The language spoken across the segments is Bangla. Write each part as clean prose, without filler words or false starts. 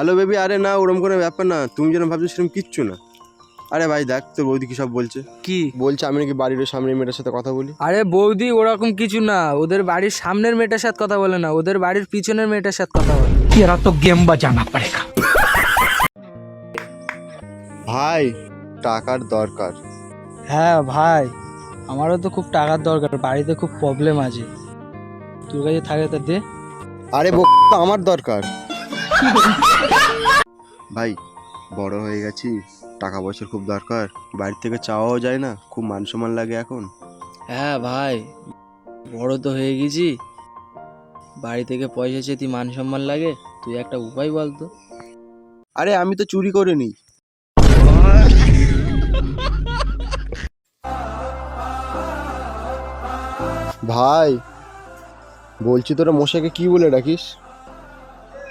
হ্যালো বেবি, আরে না ওরকম কোনো ব্যাপার না, তুমি যেন ভাবছো সেরকম কিচ্ছু না। আরে ভাই দেখ তোর বৌদি কি সব বলছে। কি বলছে আমি নাকি বাড়ির ওই সামনের মেয়েটার সাথে কথা বলি। আরে বৌদি ওরকম কিছু না, ওদের বাড়ির সামনের মেয়েটার সাথে কথা বলে না, ওদের বাড়ির পিছনের মেয়েটার সাথে কথা বলে। तेरा तो गेम बजाना पड़ेगा। ভাই টাকার দরকার। হ্যাঁ ভাই, আমারও তো খুব টাকার দরকার, বাড়িতে খুব প্রবলেম আছে, তোর কাছে থাকে তা দে। আরে তো আমার দরকার। ভাই বড় হয়ে গেছি, টাকা পয়সার খুব দরকার, বাড়ি থেকে চাওয়াও যায় না, খুব মান সম্মান লাগে এখন। হ্যাঁ ভাই, বড় তো হয়ে গেছি, বাড়ি থেকে পয়সা চেয়ে মান সম্মান লাগে, তুই একটা উপায় বল তো। আরে আমি তো চুরি করে নিই। ভাই বলছি তোরা মশাকে কি বলে ডাকিস?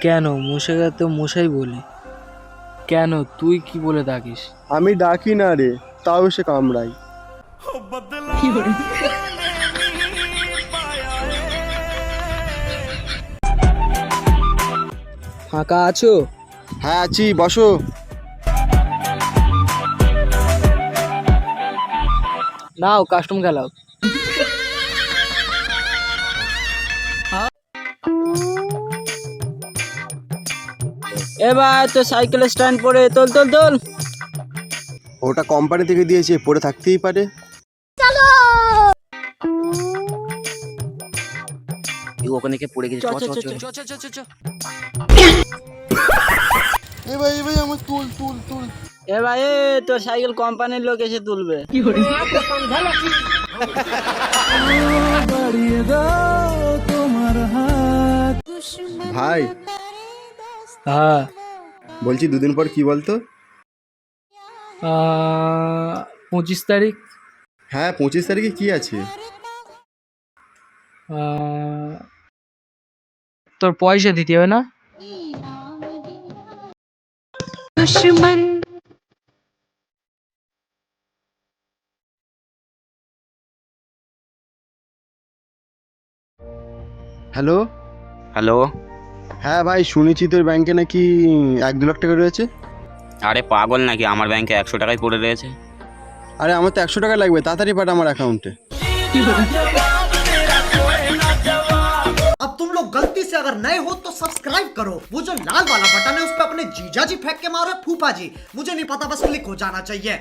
কেন মশাইকে তো মশাই বলি, কেন তুই কি বলে থাকিস? আমি ডাকি না রে, তাও সে কামড়াই। ফাঁকা আছো? হ্যাঁ আছি, বসো। নাও কাস্টম খেলাও। এবার তো সাইকেল স্ট্যান্ড পরে তোল তোল তোল। ওটা কোম্পানি থেকে দিয়েছে, পরে থাকতেই পারে। ওখানে কে পড়ে গেছে, এ ভাই আমার তুল তুল তুল। এ ভাই তোর সাইকেল কোম্পানির লোক এসে তুলবে। ভাই হ্যাঁ, বলছি দুদিন পর কি বলতো? 25 তারিখ। হ্যাঁ 25 তারিখে কি আছে? তোর পয়সা দিতে হবে না? হ্যালো। হ্যালো। হ্যাঁ ভাই শুনেছি তোর ব্যাংকে নাকি 1-2 লাখ টাকা রয়েছে। আরে পাগল নাকি, আমার ব্যাংকে 100 টাকাই পড়ে রয়েছে। আরে আমার তো 100 টাকা লাগবে, তাড়াতাড়ি পাঠা আমার অ্যাকাউন্টে। अब तुम लोग गलती से अगर नए हो तो सब्सक्राइब करो, वो जो लाल वाला बटन है उस पर अपने जीजा जी फेंक के मारो फूफा जी, मुझे नहीं पता, बस क्लिक हो जाना चाहिए।